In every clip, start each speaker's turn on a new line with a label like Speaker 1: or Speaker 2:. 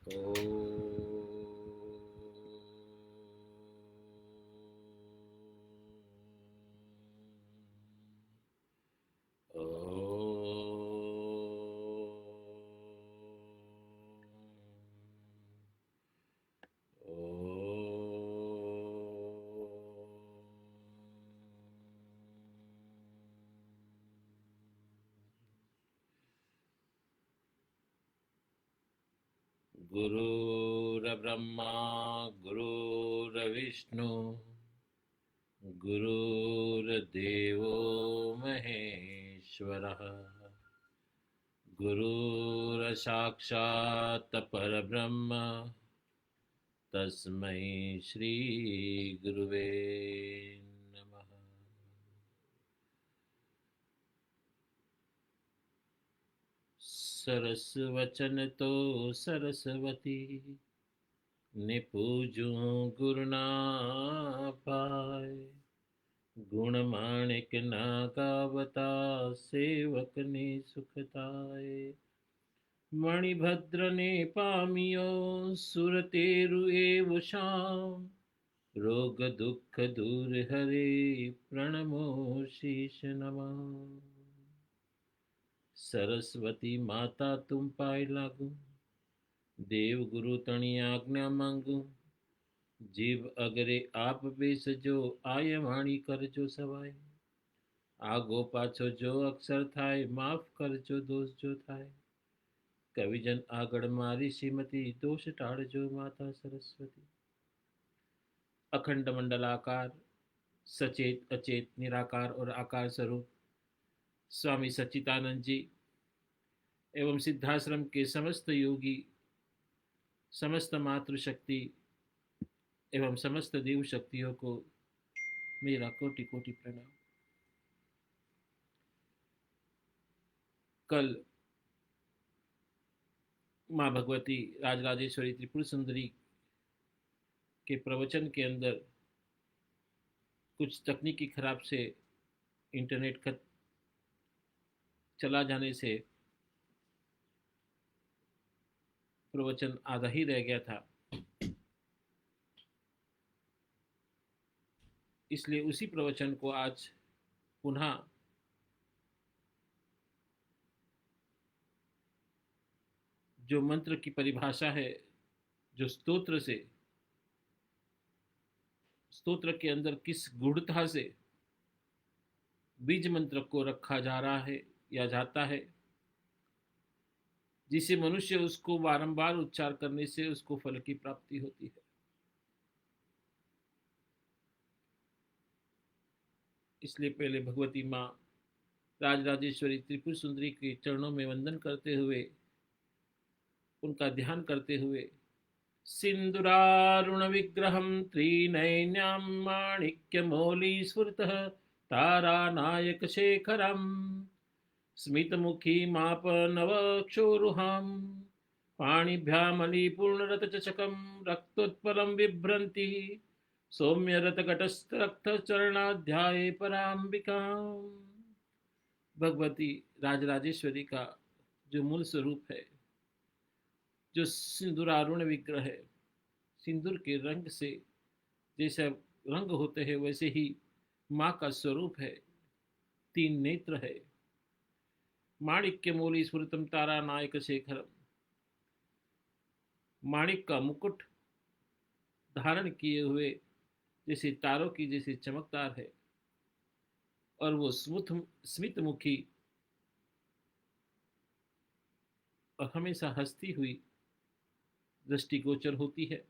Speaker 1: ओ गुरुर्ब्रह्मा गुरुर्विष्णु गुरुर्देवो महेश्वरः गुरुर्साक्षात् परब्रह्म तस्मै श्री गुरुवे नमः। सरस वचन तो सरस्वती निपूजूं गुरु ना पाए गुण माणिक ना गावता सेवक ने सुखताए मणिभद्र ने पामियो सुरतेरु एव शाम रोग दुख दूर हरे प्रणमो शीश नमः। सरस्वती माता तुम पाए लागू देव गुरु तणी आज्ञा मांगू जीव अगरे आप बेसजो आय वाणी करजो सवाय आगो पाछो जो अक्षर थाय माफ करजो दोष जो थाय कविजन आगड़ मारी श्रीमती दोष टाड़जो माता सरस्वती। अखंड मंडलाकार सचेत अचेत निराकार और आकार स्वरूप स्वामी सच्चिदानंद जी एवं सिद्धाश्रम के समस्त योगी समस्त मातृशक्ति एवं समस्त देव शक्तियों को मेरा कोटि कोटि प्रणाम। कल माँ भगवती राजराजेश्वरी त्रिपुर सुंदरी के प्रवचन के अंदर कुछ तकनीकी खराब से इंटरनेट का चला जाने से प्रवचन आधा ही रह गया था, इसलिए उसी प्रवचन को आज पुनः जो मंत्र की परिभाषा है, जो स्तोत्र के अंदर किस गूढ़ता से बीज मंत्र को रखा जा रहा है या जाता है, जिसे मनुष्य उसको बारंबार उच्चार करने से उसको फल की प्राप्ति होती है। इसलिए पहले भगवती माँ राजराजेश्वरी त्रिपुर सुंदरी के चरणों में वंदन करते हुए, उनका ध्यान करते हुए, सिंदूरारुण विग्रहं त्रिनयन्यां माणिक्यमौलिस्फुरतः तारानायकशेखरम् स्मितमुखीमापनवक्षोरुहां पाणिभ्यामलिपूर्णरतचषकं रक्तोत्पलं बिभ्रन्ति सौम्यरतघटस्थरक्तचरणाध्याये पराम्बिकाम्। भगवती राजराजेश्वरी का जो मूल स्वरूप है, जो सिंदूरारुण विग्रह है, सिंदूर के रंग से जैसे रंग होते हैं वैसे ही माँ का स्वरूप है, तीन नेत्र है। माणिक्य मौलि स्फुरतम तारा नायक शेखरम, माणिक का मुकुट धारण किए हुए जैसे तारों की जैसे चमकदार है, और वो स्मित मुखी और हमेशा हंसती हुई दृष्टिगोचर होती है।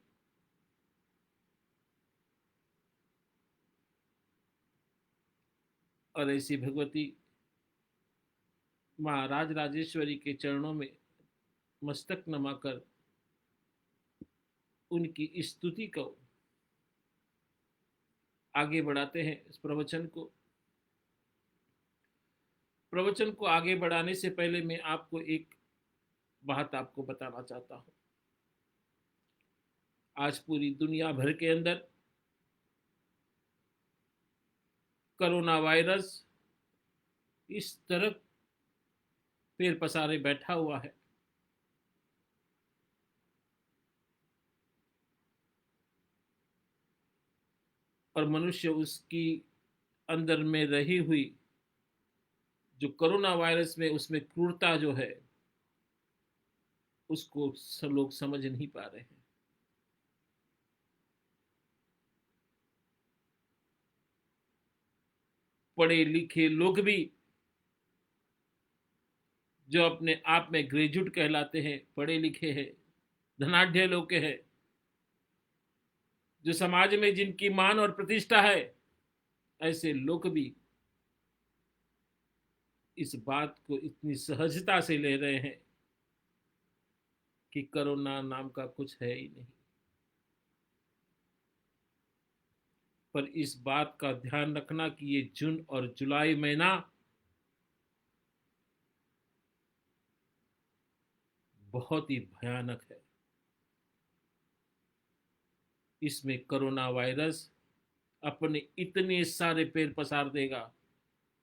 Speaker 1: और ऐसी भगवती माँ राजराजेश्वरी के चरणों में मस्तक नमाकर उनकी स्तुति को आगे बढ़ाते हैं। इस प्रवचन को आगे बढ़ाने से पहले मैं आपको एक बात आपको बताना चाहता हूं। आज पूरी दुनिया भर के अंदर कोरोना वायरस इस तरह पैर पसारे बैठा हुआ है। और मनुष्य उसकी अंदर में रही हुई जो कोरोना वायरस में उसमें क्रूरता जो है उसको सब लोग समझ नहीं पा रहे हैं। पढ़े लिखे लोग भी जो अपने आप में ग्रेजुएट कहलाते हैं, पढ़े लिखे हैं, धनाढ़ लोग के हैं, जो समाज में जिनकी मान और प्रतिष्ठा है, ऐसे लोग भी इस बात को इतनी सहजता से ले रहे हैं कि कोरोना नाम का कुछ है ही नहीं। पर इस बात का ध्यान रखना कि ये जून और जुलाई महीना बहुत ही भयानक है। इसमें कोरोना वायरस अपने इतने सारे पैर पसार देगा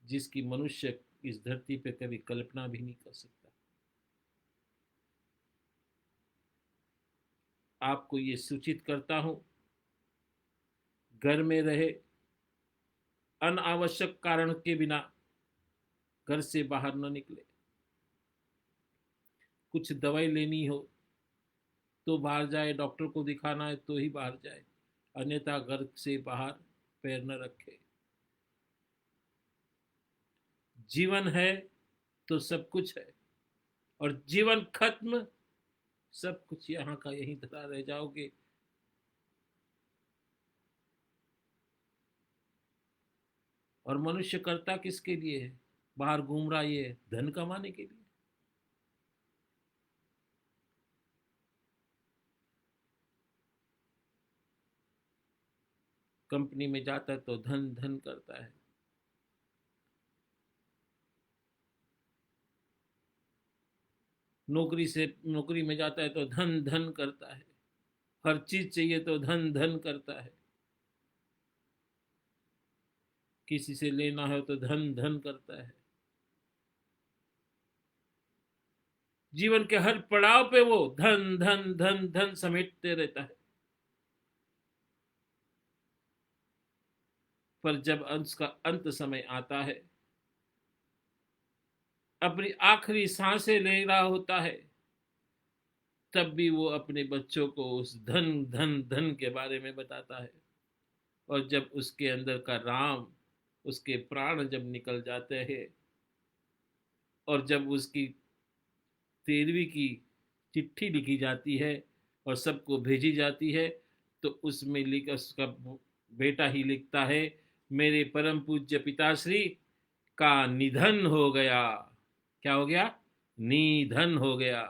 Speaker 1: जिसकी मनुष्य इस धरती पे कभी कल्पना भी नहीं कर सकता। आपको ये सूचित करता हूं, घर में रहे, अनावश्यक कारण के बिना घर से बाहर न निकले। कुछ दवाई लेनी हो तो बाहर जाए, डॉक्टर को दिखाना है तो ही बाहर जाए, अन्यथा घर से बाहर पैर न रखे। जीवन है तो सब कुछ है, और जीवन खत्म, सब कुछ यहाँ का यहीं धरा रह जाओगे। और मनुष्य करता किसके लिए है? बाहर घूम रहा ये धन कमाने के लिए। कंपनी में जाता है तो धन धन करता है, नौकरी में जाता है तो धन धन करता है, हर चीज चाहिए तो धन धन करता है, किसी से लेना हो तो धन धन करता है। जीवन के हर पड़ाव पे वो धन धन धन धन समेटते रहता है। पर जब उसका अंत समय आता है, अपनी आखिरी सांसें ले रहा होता है, तब भी वो अपने बच्चों को उस धन धन धन के बारे में बताता है। और जब उसके अंदर का राम, उसके प्राण जब निकल जाते हैं, और जब उसकी 13वीं की चिट्ठी लिखी जाती है और सबको भेजी जाती है, तो उसमें लिख उसका बेटा ही लिखता है, मेरे परम पूज्य पिताश्री का निधन हो गया। क्या हो गया? निधन हो गया।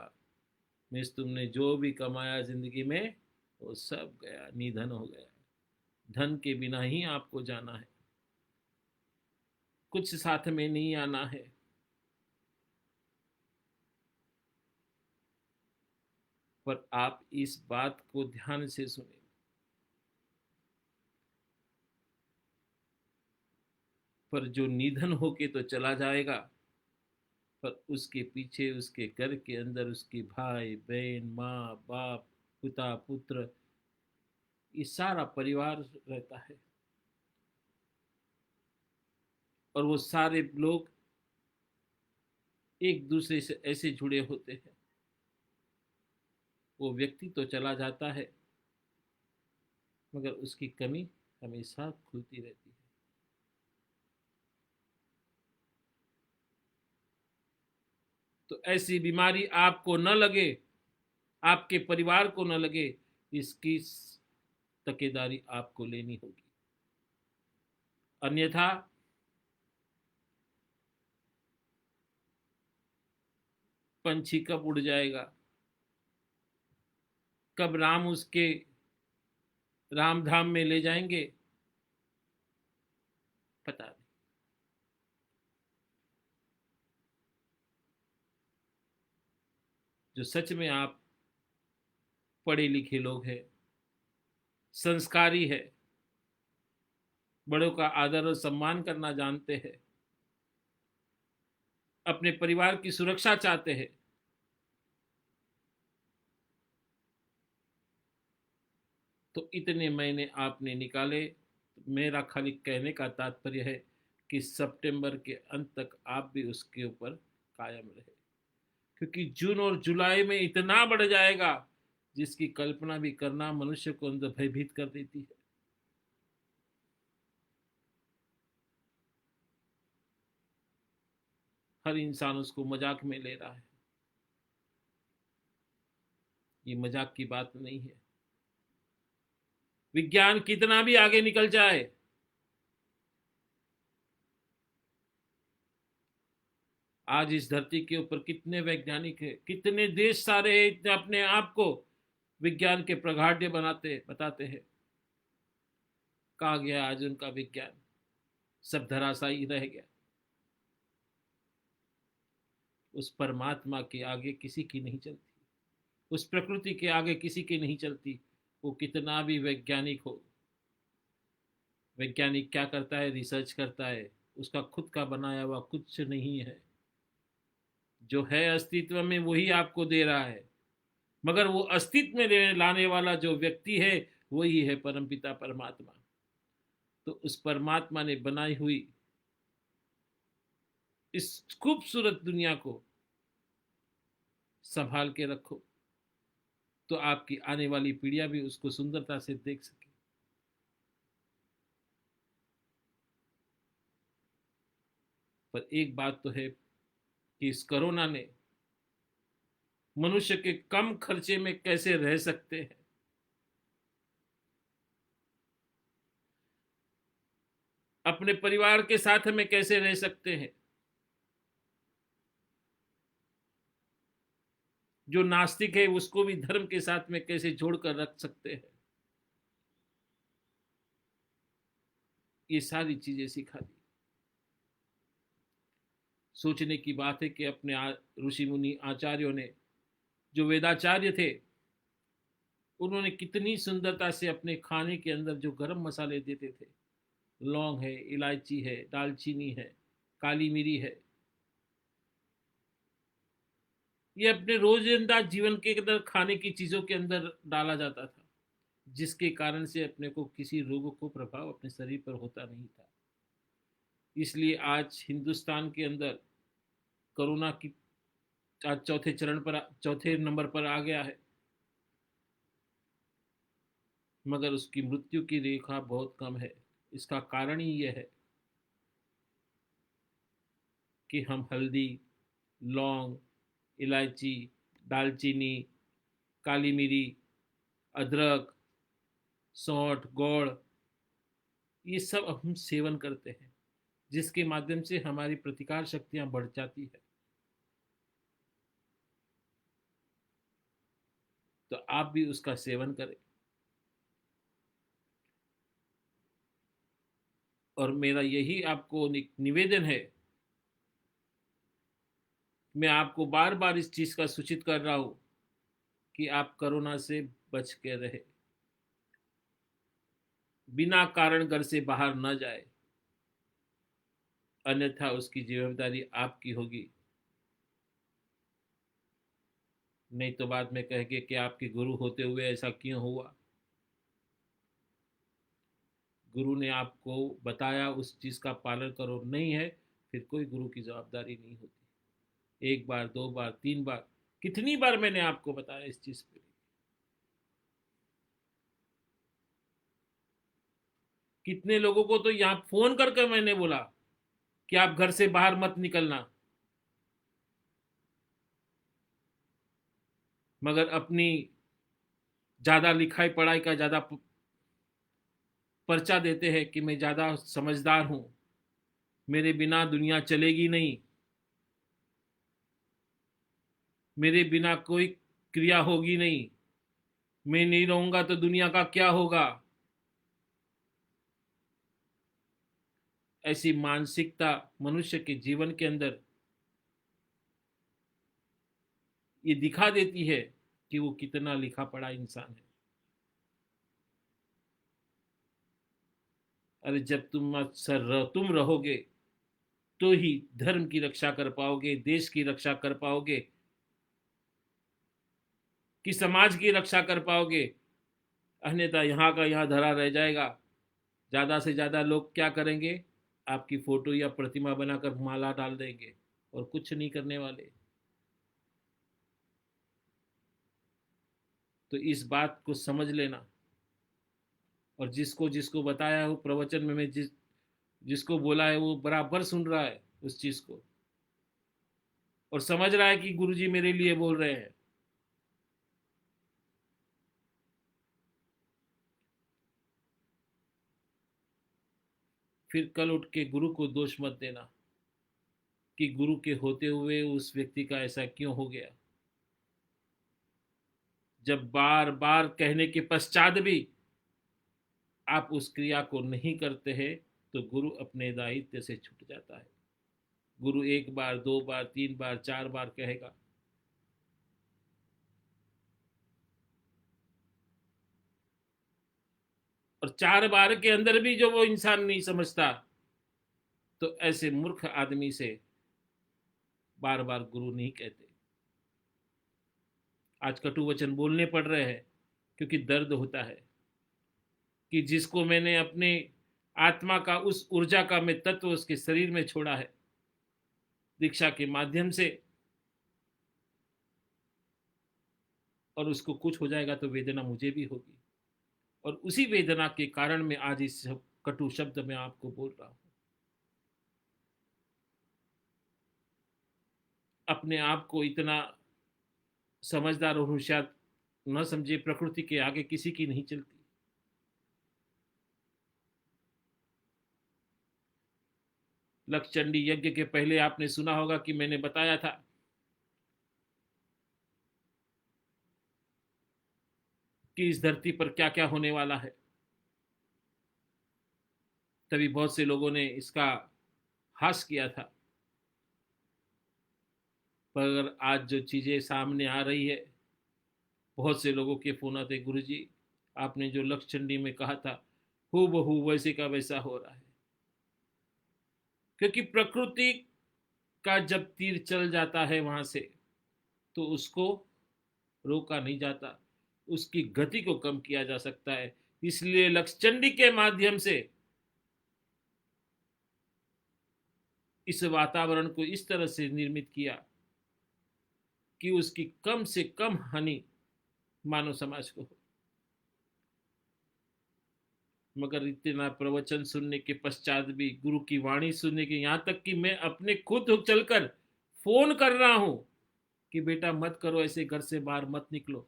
Speaker 1: मीन्स तुमने जो भी कमाया जिंदगी में वो सब गया, निधन हो गया। धन के बिना ही आपको जाना है, कुछ साथ में नहीं आना है। पर आप इस बात को ध्यान से सुने, पर जो निधन होके तो चला जाएगा, पर उसके पीछे उसके घर के अंदर उसके भाई बहन, माँ बाप, पिता पुत्र, ये सारा परिवार रहता है। और वो सारे लोग एक दूसरे से ऐसे जुड़े होते हैं। वो व्यक्ति तो चला जाता है, मगर उसकी कमी हमेशा खुलती रहती है। तो ऐसी बीमारी आपको न लगे, आपके परिवार को न लगे, इसकी तकेदारी आपको लेनी होगी। अन्यथा पंछी कब उड़ जाएगा, कब राम उसके राम धाम में ले जाएंगे, पता नहीं। जो सच में आप पढ़े लिखे लोग हैं, संस्कारी है, बड़ों का आदर और सम्मान करना जानते हैं, अपने परिवार की सुरक्षा चाहते हैं, तो इतने महीने आपने निकाले, तो मेरा खाली कहने का तात्पर्य है कि सितंबर के अंत तक आप भी उसके ऊपर कायम रहे, क्योंकि जून और जुलाई में इतना बढ़ जाएगा जिसकी कल्पना भी करना मनुष्य को अंदर भयभीत कर देती है। हर इंसान उसको मजाक में ले रहा है। ये मजाक की बात नहीं है। विज्ञान कितना भी आगे निकल जाए, आज इस धरती के ऊपर कितने वैज्ञानिक हैं, कितने देश सारे हैं, इतने अपने आप को विज्ञान के प्रगाढ़ बनाते बताते हैं। कहा गया आज उनका विज्ञान? सब धराशायी रह गया। उस परमात्मा के आगे किसी की नहीं चलती, उस प्रकृति के आगे किसी की नहीं चलती। वो कितना भी वैज्ञानिक हो, वैज्ञानिक क्या करता है? रिसर्च करता है, उसका खुद का बनाया हुआ कुछ नहीं है। जो है अस्तित्व में वही आपको दे रहा है, मगर वो अस्तित्व में लाने वाला जो व्यक्ति है वही है परमपिता परमात्मा। तो उस परमात्मा ने बनाई हुई इस खूबसूरत दुनिया को संभाल के रखो, तो आपकी आने वाली पीढ़ियां भी उसको सुंदरता से देख सके। पर एक बात तो है कि इस कोरोना ने मनुष्य के कम खर्चे में कैसे रह सकते हैं, अपने परिवार के साथ में कैसे रह सकते हैं, जो नास्तिक है उसको भी धर्म के साथ में कैसे जोड़कर रख सकते हैं, ये सारी चीजें सिखा दी। सोचने की बात है कि अपने ऋषि मुनि आचार्यों ने, जो वेदाचार्य थे, उन्होंने कितनी सुंदरता से अपने खाने के अंदर जो गरम मसाले देते थे, लौंग है, इलायची है, दालचीनी है, काली मिरी है, ये अपने रोजिंदा जीवन के अंदर खाने की चीजों के अंदर डाला जाता था, जिसके कारण से अपने को किसी रोग को प्रभाव अपने शरीर पर होता नहीं था। इसलिए आज हिंदुस्तान के अंदर कोरोना की आज चौथे नंबर पर आ गया है, मगर उसकी मृत्यु की रेखा बहुत कम है। इसका कारण ही यह है कि हम हल्दी, लौंग, इलायची, दालचीनी, काली मिरी, अदरक, सौंठ, गौड़, ये सब हम सेवन करते हैं, जिसके माध्यम से हमारी प्रतिकार शक्तियां बढ़ जाती है। तो आप भी उसका सेवन करें। और मेरा यही आपको निवेदन है, मैं आपको बार बार इस चीज का सूचित कर रहा हूं कि आप कोरोना से बच के रहे, बिना कारण घर से बाहर न जाए, अन्यथा उसकी जिम्मेदारी आपकी होगी। नहीं तो बाद में कहेंगे कि आपके गुरु होते हुए ऐसा क्यों हुआ। गुरु ने आपको बताया, उस चीज का पालन करो, नहीं है फिर कोई गुरु की जवाबदारी नहीं होती। एक बार, दो बार, तीन बार, कितनी बार मैंने आपको बताया इस चीज पे। कितने लोगों को तो यहाँ फोन करके मैंने बोला कि आप घर से बाहर मत निकलना, मगर अपनी ज्यादा लिखाई पढ़ाई का ज्यादा पर्चा देते हैं कि मैं ज्यादा समझदार हूं, मेरे बिना दुनिया चलेगी नहीं, मेरे बिना कोई क्रिया होगी नहीं, मैं नहीं रहूंगा तो दुनिया का क्या होगा। ऐसी मानसिकता मनुष्य के जीवन के अंदर ये दिखा देती है कि वो कितना लिखा पढ़ा इंसान है। अरे जब तुम रहोगे तो ही धर्म की रक्षा कर पाओगे, देश की रक्षा कर पाओगे, कि समाज की रक्षा कर पाओगे। अन्यथा यहाँ का यहाँ धरा रह जाएगा। ज़्यादा से ज़्यादा लोग क्या करेंगे, आपकी फोटो या प्रतिमा बनाकर माला डाल देंगे और कुछ नहीं करने वाले। तो इस बात को समझ लेना। और जिसको जिसको बताया हो प्रवचन में, मैं जिसको बोला है वो बराबर सुन रहा है उस चीज को, और समझ रहा है कि गुरुजी मेरे लिए बोल रहे हैं। फिर कल उठ के गुरु को दोष मत देना कि गुरु के होते हुए उस व्यक्ति का ऐसा क्यों हो गया। जब बार बार कहने के पश्चात भी आप उस क्रिया को नहीं करते हैं तो गुरु अपने दायित्व से छूट जाता है। गुरु एक बार, दो बार, तीन बार, चार बार कहेगा, और चार बार के अंदर भी जो वो इंसान नहीं समझता, तो ऐसे मूर्ख आदमी से बार बार गुरु नहीं कहते। आज कटु वचन बोलने पड़ रहे हैं क्योंकि दर्द होता है कि जिसको मैंने अपने आत्मा का, उस ऊर्जा का मैं तत्व उसके शरीर में छोड़ा है दीक्षा के माध्यम से, और उसको कुछ हो जाएगा तो वेदना मुझे भी होगी। और उसी वेदना के कारण मैं आज इस कटु शब्द में आपको बोल रहा हूं। अपने आप को इतना समझदार और होशियार न समझे, प्रकृति के आगे किसी की नहीं चलती। लक्षचंडी यज्ञ के पहले आपने सुना होगा कि मैंने बताया था कि इस धरती पर क्या क्या होने वाला है। तभी बहुत से लोगों ने इसका हास किया था। पर आज जो चीजें सामने आ रही है, बहुत से लोगों के फोन आते, गुरुजी आपने जो लक्षचंडी में कहा था हूबहू बहू वैसे का वैसा हो रहा है। क्योंकि प्रकृति का जब तीर चल जाता है वहां से, तो उसको रोका नहीं जाता, उसकी गति को कम किया जा सकता है। इसलिए लक्षचंडी के माध्यम से इस वातावरण को इस तरह से निर्मित किया कि उसकी कम से कम हानि मानव समाज को हो। मगर इतना प्रवचन सुनने के पश्चात भी, गुरु की वाणी सुनने के, यहां तक कि मैं अपने खुद चलकर फोन कर रहा हूं कि बेटा मत करो ऐसे, घर से बाहर मत निकलो,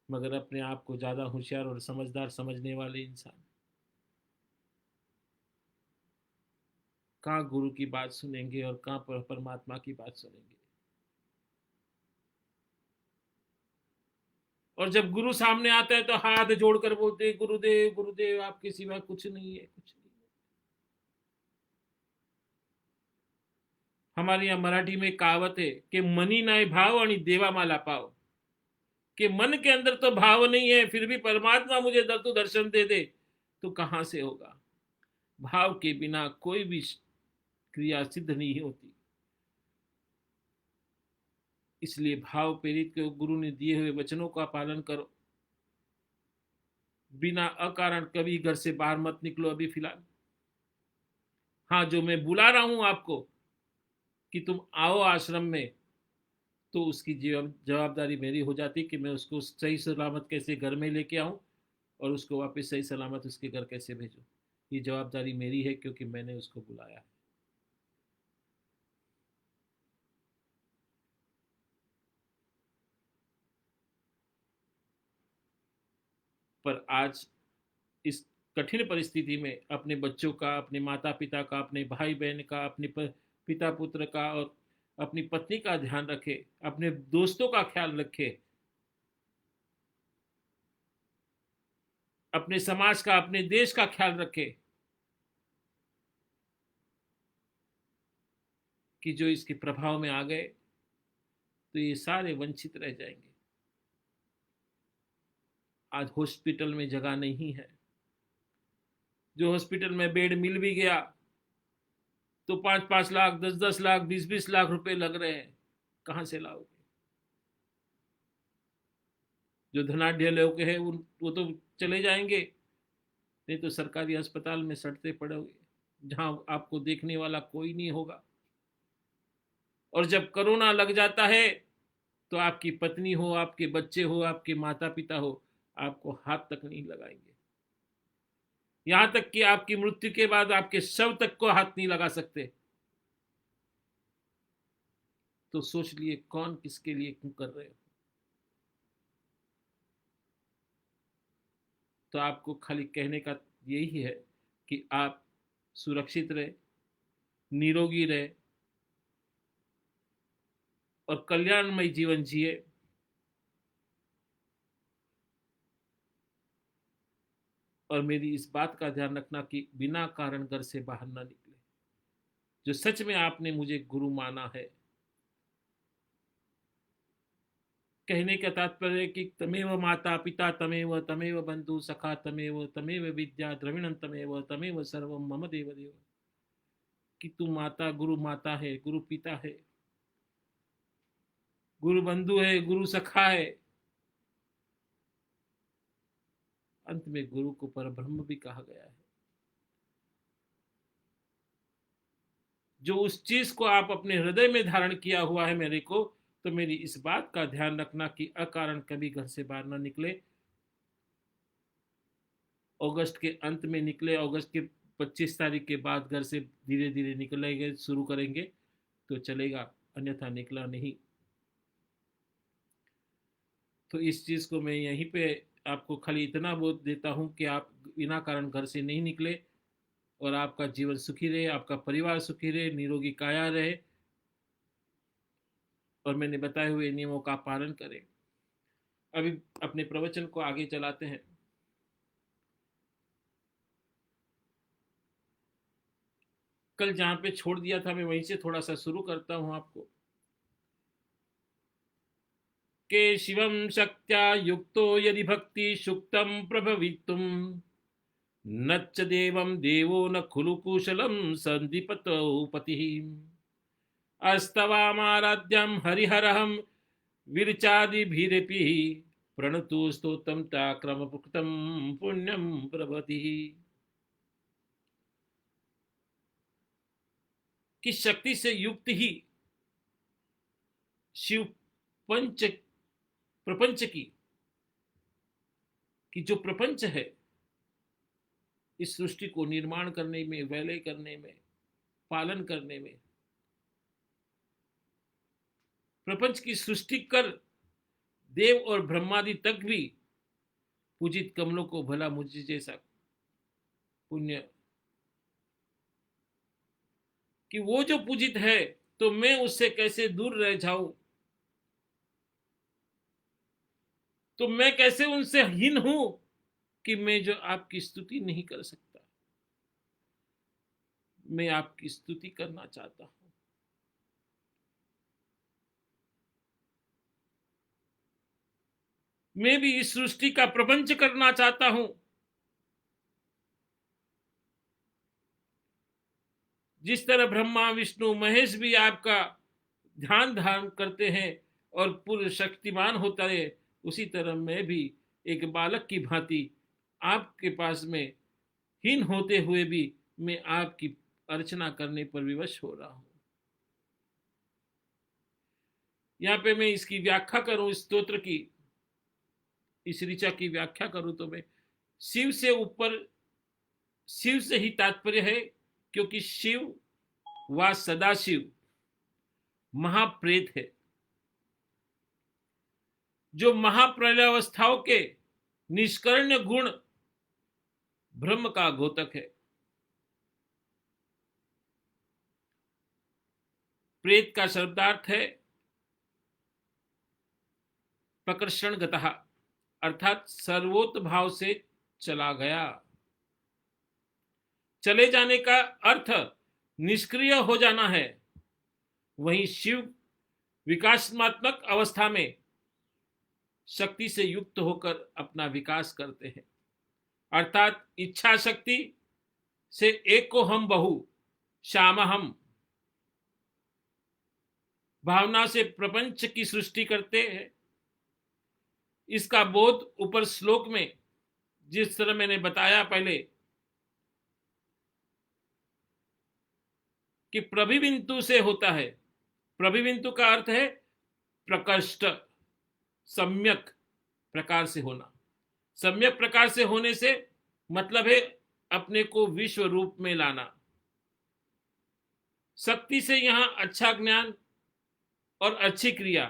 Speaker 1: मगर अपने आप को ज्यादा होशियार और समझदार समझने वाले इंसान कहाँ गुरु की बात सुनेंगे और कहाँ परमात्मा की बात सुनेंगे। और जब गुरु सामने आता है तो हाथ जोड़कर बोलते हैं, गुरुदेव गुरुदेव आपके सिवा कुछ नहीं है, कुछ नहीं है। हमारे यहाँ मराठी में कहावत है कि मनी नाय भाव आणि देवा माला पाव, कि मन के अंदर तो भाव नहीं है, फिर भी परमात्मा मुझे तू दर्शन दे दे, तो कहां से होगा। भाव के बिना कोई भी क्रिया सिद्ध नहीं होती। इसलिए भाव प्रेरित के गुरु ने दिए हुए वचनों का पालन करो। बिना अकारण कभी घर से बाहर मत निकलो अभी फिलहाल। हाँ, जो मैं बुला रहा हूं आपको कि तुम आओ आश्रम में, तो उसकी जवाबदारी मेरी हो जाती कि मैं उसको सही सलामत कैसे घर में लेके आऊं और उसको वापस सही सलामत उसके घर कैसे भेजूं। ये जवाबदारी मेरी है क्योंकि मैंने उसको बुलाया है। पर आज इस कठिन परिस्थिति में अपने बच्चों का, अपने माता पिता का, अपने भाई बहन का, अपने पिता पुत्र का और अपनी पत्नी का ध्यान रखे, अपने दोस्तों का ख्याल रखे, अपने समाज का, अपने देश का ख्याल रखे, कि जो इसके प्रभाव में आ गए तो ये सारे वंचित रह जाएंगे। आज हॉस्पिटल में जगह नहीं है। जो हॉस्पिटल में बेड मिल भी गया तो 5-5 लाख, 10-10 लाख, 20-20 लाख रुपए लग रहे हैं। कहां से लाओगे। जो धनाढ़ लोग हैं वो तो चले जाएंगे, नहीं तो सरकारी अस्पताल में सड़ते पड़ोगे जहां आपको देखने वाला कोई नहीं होगा। और जब कोरोना लग जाता है तो आपकी पत्नी हो, आपके बच्चे हो, आपके माता पिता हो, आपको हाथ तक नहीं लगाएंगे। यहां तक कि आपकी मृत्यु के बाद आपके शव तक को हाथ नहीं लगा सकते। तो सोच लिए कौन किसके लिए क्यों कर रहे हो। तो आपको खाली कहने का यही है कि आप सुरक्षित रहे, निरोगी रहे और कल्याणमय जीवन जिए। और मेरी इस बात का ध्यान रखना कि बिना कारण घर से बाहर ना निकले। जो सच में आपने मुझे गुरु माना है, कहने का तात्पर्य है कि तमेव माता पिता तमेव तमेव बंधु सखा तमेव तमेव विद्या द्रविणं तमेव तमेव सर्वम मम देव देव। कि तू माता गुरु माता है, गुरु पिता है, गुरु बंधु है, गुरु सखा है, अंत में गुरु को परब्रह्म भी कहा गया है। जो उस चीज को आप अपने हृदय में धारण किया हुआ है मेरे को, तो मेरी इस बात का ध्यान रखना कि अकारण कभी घर से बाहर ना निकले। अगस्त के अंत में निकले, अगस्त के 25 तारीख के बाद घर से धीरे धीरे निकलेंगे, शुरू करेंगे तो चलेगा, अन्यथा निकला नहीं। तो इस चीज को मैं यहीं पे आपको खाली इतना बोध देता हूं कि आप बिना कारण घर से नहीं निकले और आपका जीवन सुखी रहे, आपका परिवार सुखी रहे, निरोगी काया रहे और मैंने बताए हुए नियमों का पालन करें। अभी अपने प्रवचन को आगे चलाते हैं। कल जहां पे छोड़ दिया था मैं वहीं से थोड़ा सा शुरू करता हूं आपको। के शिवम शक्त्या युक्तो यदि भक्ति सुक्तम प्रभवितुम नच्च देवम देवो न खुलु कुशलम संदीपतो पति अस्तवामाराध्यम हरिहरहम विरचादिभिरपि प्रणतु स्तोत्रम ताक्रमपुक्तम पुण्यम प्रभति। कि शक्ति से युक्त ही शिव पंच प्रपंच की जो प्रपंच है, इस सृष्टि को निर्माण करने में, वैलय करने में, पालन करने में, प्रपंच की सृष्टि कर देव और ब्रह्मादि तक भी पूजित कमलों को भला मुझे जैसा पुण्य, कि वो जो पूजित है तो मैं उससे कैसे दूर रह जाऊं, तो मैं कैसे उनसे हीन हूं कि मैं जो आपकी स्तुति नहीं कर सकता। मैं आपकी स्तुति करना चाहता हूं। मैं भी इस सृष्टि का प्रपंच करना चाहता हूं। जिस तरह ब्रह्मा विष्णु महेश भी आपका ध्यान धारण करते हैं और पूर्ण शक्तिमान होता है, उसी तरह मैं भी एक बालक की भांति आपके पास में हीन होते हुए भी मैं आपकी अर्चना करने पर विवश हो रहा हूं। यहां पे मैं इसकी व्याख्या करूं, इस स्तोत्र की, इस ऋचा की व्याख्या करूं तो मैं शिव से ऊपर, शिव से ही तात्पर्य है, क्योंकि शिव व सदाशिव महाप्रेत है, जो महाप्रलयावस्थाओं के निष्कर्ण्य गुण ब्रह्म का घोतक है। प्रेत का शब्दार्थ है प्रकर्षण गतः, अर्थात सर्वोत भाव से चला गया। चले जाने का अर्थ निष्क्रिय हो जाना है। वहीं शिव विकासात्मक अवस्था में शक्ति से युक्त होकर अपना विकास करते हैं, अर्थात इच्छा शक्ति से एक को हम बहु श्याम हम भावना से प्रपंच की सृष्टि करते हैं। इसका बोध ऊपर श्लोक में जिस तरह मैंने बताया पहले कि प्रभिविंतु से होता है। प्रभिविंतु का अर्थ है प्रकृष्ट, सम्यक प्रकार से होना। सम्यक प्रकार से होने से मतलब है अपने को विश्व रूप में लाना। शक्ति से यहां अच्छा ज्ञान और अच्छी क्रिया,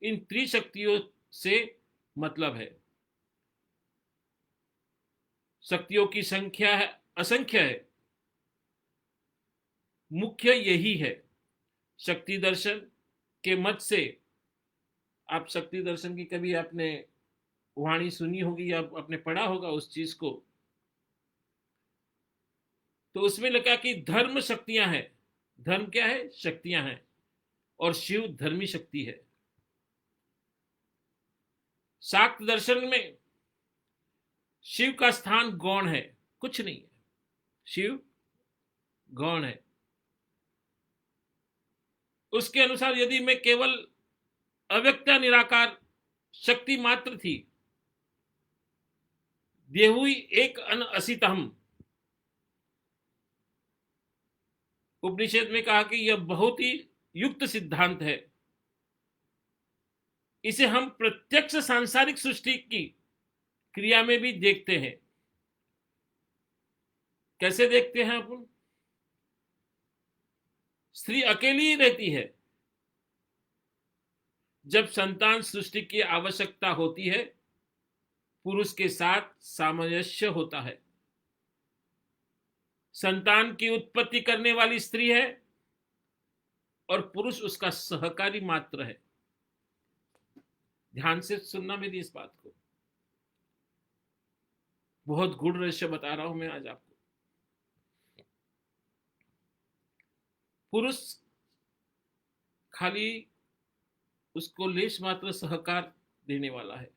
Speaker 1: इन त्रिशक्तियों से मतलब है। शक्तियों की संख्या है असंख्य है, मुख्य यही है। शक्ति दर्शन के मत से, आप शक्ति दर्शन की कभी आपने वाणी सुनी होगी या आपने पढ़ा होगा उस चीज को, तो उसमें लिखा कि धर्म शक्तियां हैं। धर्म क्या है? शक्तियां हैं। और शिव धर्मी शक्ति है। शाक्त दर्शन में शिव का स्थान गौण है, कुछ नहीं है। शिव गौण है। उसके अनुसार यदि मैं केवल अव्यक्त निराकार शक्ति मात्र थी, देहुई एक अन असितहम, उपनिषद में कहा कि यह बहुत ही युक्त सिद्धांत है। इसे हम प्रत्यक्ष सांसारिक सृष्टि की क्रिया में भी देखते हैं। कैसे देखते हैं अपन? स्त्री अकेली ही रहती है, जब संतान सृष्टि की आवश्यकता होती है पुरुष के साथ सामंजस्य होता है। संतान की उत्पत्ति करने वाली स्त्री है और पुरुष उसका सहकारी मात्र है। ध्यान से सुनना मेरी इस बात को, बहुत गूढ़ रहस्य बता रहा हूं मैं आज आपको। पुरुष खाली उसको लेश मात्र सहकार देने वाला है।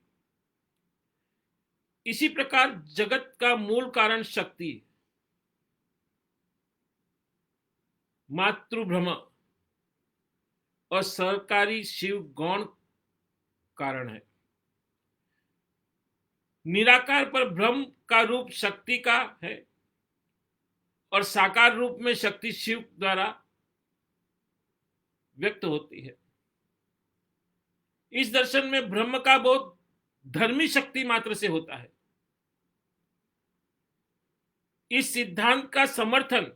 Speaker 1: इसी प्रकार जगत का मूल कारण शक्ति, मातृभ्रम और सहकारी शिव गौण कारण है। निराकार पर ब्रह्म का रूप शक्ति का है और साकार रूप में शक्ति शिव द्वारा व्यक्त होती है। इस दर्शन में ब्रह्म का बोध धर्मी शक्ति मात्र से होता है। इस सिद्धांत का समर्थन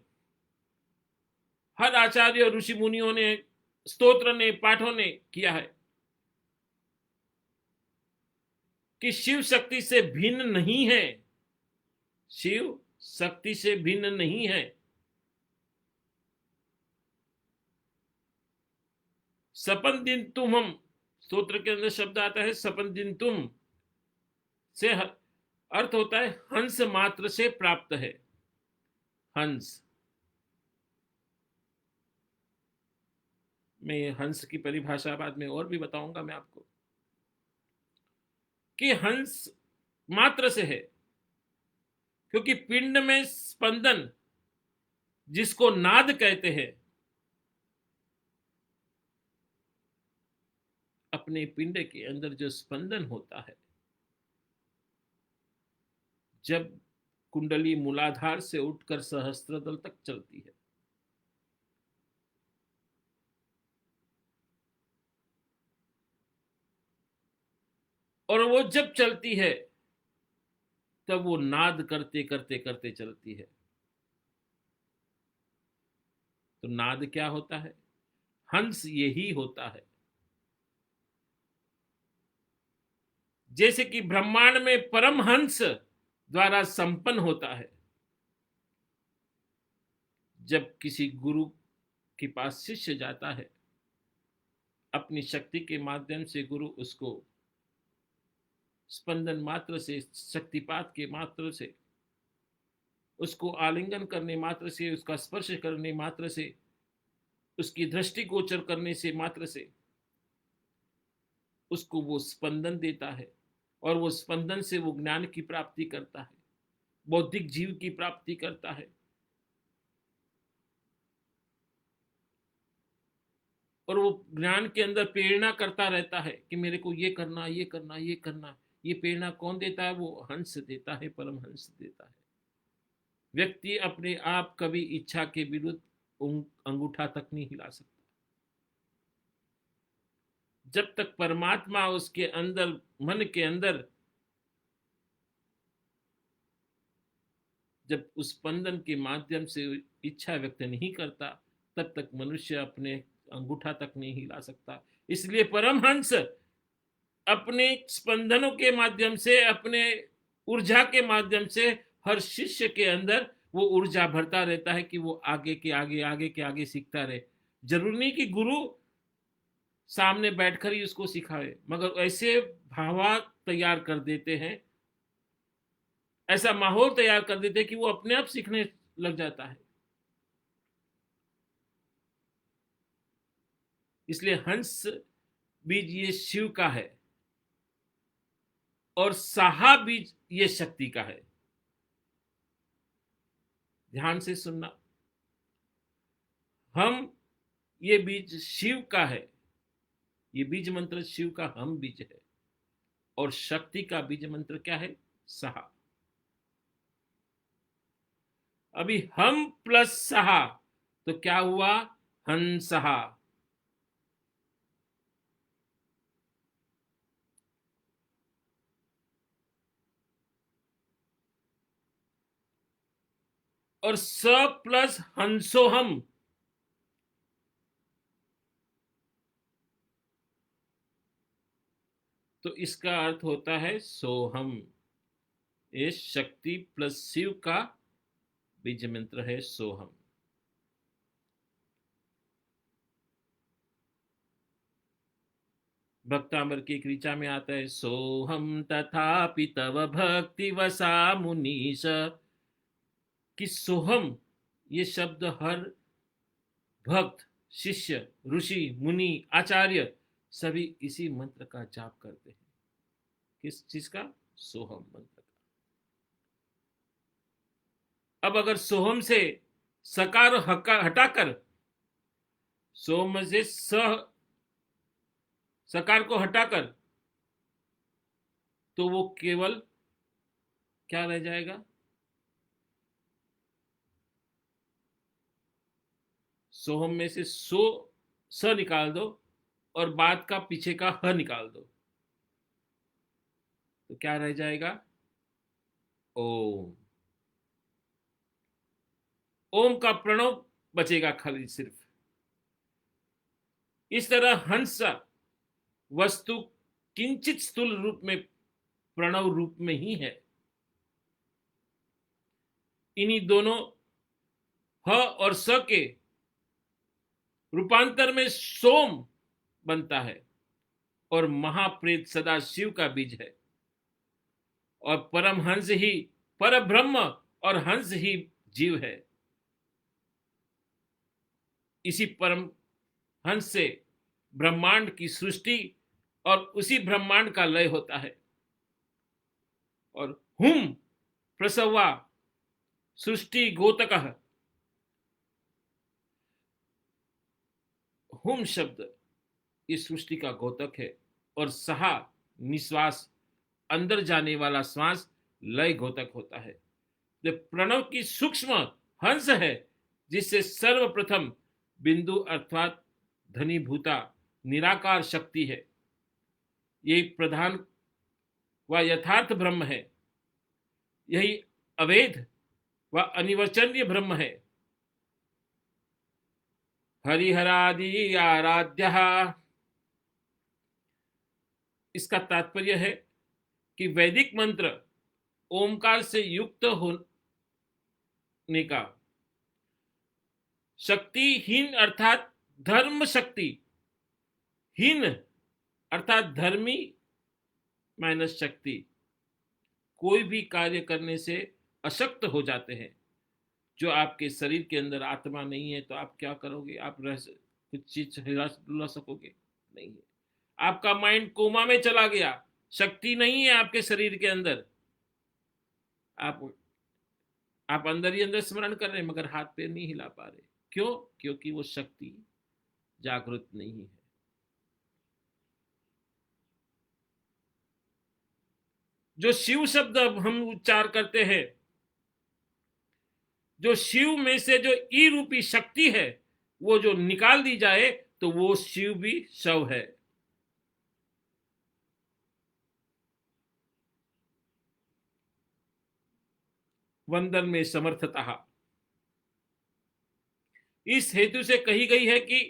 Speaker 1: हर आचार्य और ऋषि मुनियों ने, स्तोत्र ने, पाठों ने किया है कि शिव शक्ति से भिन्न नहीं है। शिव शक्ति से भिन्न नहीं है। सपन दिन तुम, हम स्तोत्र के अंदर शब्द आता है सपन दिन तुम, से अर्थ होता है हंस मात्र से प्राप्त है। हंस, मैं हंस की परिभाषा बाद में और भी बताऊंगा मैं आपको कि हंस मात्र से है, क्योंकि पिंड में स्पंदन जिसको नाद कहते हैं, अपने पिंड के अंदर जो स्पंदन होता है, जब कुंडली मूलाधार से उठकर सहस्त्रदल तक चलती है, और वो जब चलती है तब वो नाद करते करते करते चलती है। तो नाद क्या होता है? हंस यही होता है। जैसे कि ब्रह्मांड में परमहंस द्वारा संपन्न होता है। जब किसी गुरु के पास शिष्य जाता है, अपनी शक्ति के माध्यम से गुरु उसको स्पंदन मात्र से, शक्तिपात के मात्र से, उसको आलिंगन करने मात्र से, उसका स्पर्श करने मात्र से, उसकी दृष्टि गोचर करने से मात्र से उसको वो स्पंदन देता है, और वो स्पंदन से वो ज्ञान की प्राप्ति करता है, बौद्धिक जीव की प्राप्ति करता है। और वो ज्ञान के अंदर प्रेरणा करता रहता है कि मेरे को ये करना, ये करना, ये करना। ये प्रेरणा कौन देता है? वो हंस देता है, परम हंस देता है। व्यक्ति अपने आप कभी इच्छा के विरुद्ध अंगूठा तक नहीं हिला सकता। जब तक परमात्मा उसके अंदर, मन के अंदर, जब उस स्पंदन के माध्यम से इच्छा व्यक्त नहीं करता, तब तक मनुष्य अपने अंगूठा तक नहीं हिला सकता। इसलिए परमहंस अपने स्पंदनों के माध्यम से, अपने ऊर्जा के माध्यम से हर शिष्य के अंदर वो ऊर्जा भरता रहता है कि वो आगे के आगे, आगे के आगे सीखता रहे। जरूरी नहीं कि गुरु सामने बैठकर ही उसको सिखाए, मगर ऐसे भावार्थ तैयार कर देते हैं, ऐसा माहौल तैयार कर देते हैं कि वो अपने आप सीखने लग जाता है। इसलिए हंस बीज ये शिव का है और साहा बीज ये शक्ति का है। ध्यान से सुनना, हम ये बीज शिव का है, ये बीज मंत्र शिव का हम बीज है, और शक्ति का बीज मंत्र क्या है? सहा। अभी हम प्लस सहा तो क्या हुआ? हंसहा। और स प्लस हंसोहम तो इसका अर्थ होता है सोहम। ये शक्ति प्लस शिव का बीज मंत्र है सोहम। भक्तांबर की एक ऋचा में आता है, सोहम तथापि तव भक्ति वसा मुनीश। कि सोहम ये शब्द हर भक्त, शिष्य, ऋषि, मुनि, आचार्य सभी इसी मंत्र का जाप करते हैं। किस चीज का? सोहम मंत्र का। अब अगर सोहम से सकार हटाकर, सोम से सकार को हटाकर, तो वो केवल क्या रह जाएगा? सोहम में से स निकाल दो और बाद का पीछे का ह निकाल दो, तो क्या रह जाएगा? ओम। ओम का प्रणव बचेगा खाली सिर्फ। इस तरह हंस वस्तु किंचित स्थूल रूप में प्रणव रूप में ही है। इन्हीं दोनों ह और स के रूपांतर में सोम बनता है, और महाप्रेत सदा शिव का बीज है, और परम हंस ही पर ब्रह्म और हंस ही जीव है। इसी परम हंस से ब्रह्मांड की सृष्टि और उसी ब्रह्मांड का लय होता है। और हुम प्रसवा सृष्टि गोतक, हुम शब्द इस सृष्टि का गोतक है, और सहा निश्वास, अंदर जाने वाला श्वास लय गोतक होता है। जो प्रणव की सूक्ष्म हंस है, जिससे सर्वप्रथम बिंदु अर्थात धनीभूता निराकार शक्ति है। यही प्रधान व यथार्थ ब्रह्म है, यही अवैध व अनिर्वचनीय ब्रह्म है। हरिहरादि आराध्य, इसका तात्पर्य है कि वैदिक मंत्र ओमकार से युक्त होने का, शक्तिहीन अर्थात धर्म शक्ति हीन अर्थात धर्मी माइनस शक्ति, कोई भी कार्य करने से अशक्त हो जाते हैं। जो आपके शरीर के अंदर आत्मा नहीं है, तो आप क्या करोगे? आप कुछ चीज हिला सकोगे? नहीं है। आपका माइंड कोमा में चला गया, शक्ति नहीं है आपके शरीर के अंदर। आप अंदर ही अंदर स्मरण कर रहे हैं, मगर हाथ पैर नहीं हिला पा रहे। क्यों? क्योंकि वो शक्ति जागृत नहीं है। जो शिव शब्द अब हम उच्चार करते हैं, जो शिव में से जो ई रूपी शक्ति है वो जो निकाल दी जाए तो वो शिव भी शव है। वंदन में समर्थता इस हेतु से कही गई है कि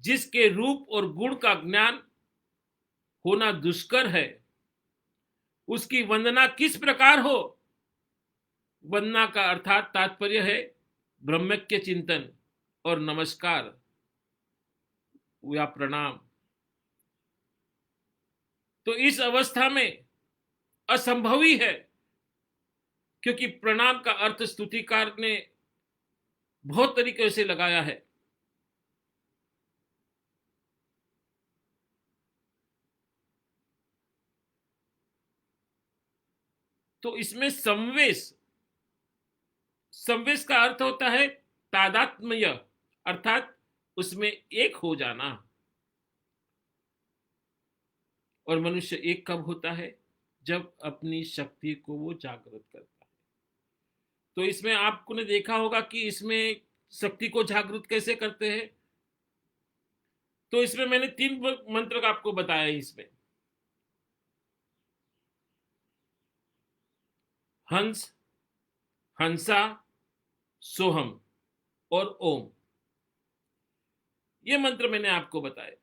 Speaker 1: जिसके रूप और गुण का ज्ञान होना दुष्कर है, उसकी वंदना किस प्रकार हो। वंदना का अर्थात तात्पर्य है ब्रह्मज्ञ चिंतन और नमस्कार या प्रणाम। तो इस अवस्था में असंभव ही है, क्योंकि प्रणाम का अर्थ स्तुतिकार ने बहुत तरीके से लगाया है। तो इसमें संवेश, संवेश का अर्थ होता है तादात्म्य, अर्थात उसमें एक हो जाना। और मनुष्य एक कब होता है, जब अपनी शक्ति को वो जागृत करता है। तो इसमें आपको ने देखा होगा कि इसमें शक्ति को जागृत कैसे करते हैं। तो इसमें मैंने 3 मंत्र आपको बताया इसमें, हंस, हंसा, सोहम और ओम, ये मंत्र मैंने आपको बताए।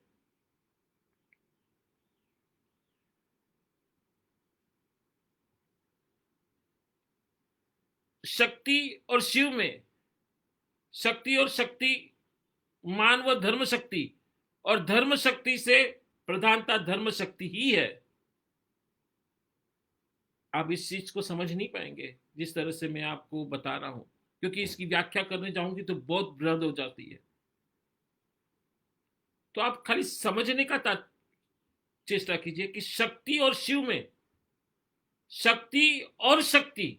Speaker 1: शक्ति और शिव में, शक्ति और शक्ति मान व धर्म शक्ति, और धर्म शक्ति से प्रधानता धर्म शक्ति ही है। आप इस चीज को समझ नहीं पाएंगे जिस तरह से मैं आपको बता रहा हूं, क्योंकि इसकी व्याख्या करने जाऊंगी तो बहुत बृहद हो जाती है। तो आप खाली समझने का चेष्टा कीजिए कि शक्ति और शिव में, शक्ति और शक्ति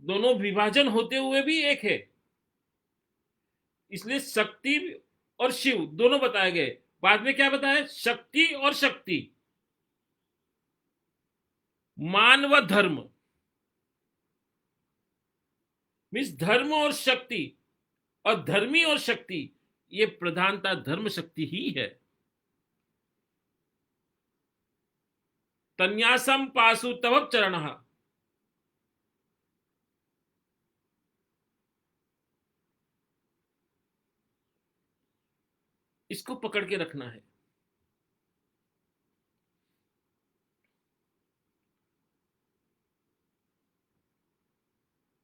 Speaker 1: दोनों विभाजन होते हुए भी एक है। इसलिए शक्ति और शिव दोनों बताए गए। बाद में क्या बताया, शक्ति और शक्ति, मान व धर्म, मीन्स धर्म और शक्ति, और धर्मी और शक्ति, ये प्रधानता धर्म शक्ति ही है। तन्यासम पासु तव चरण, इसको पकड़ के रखना है।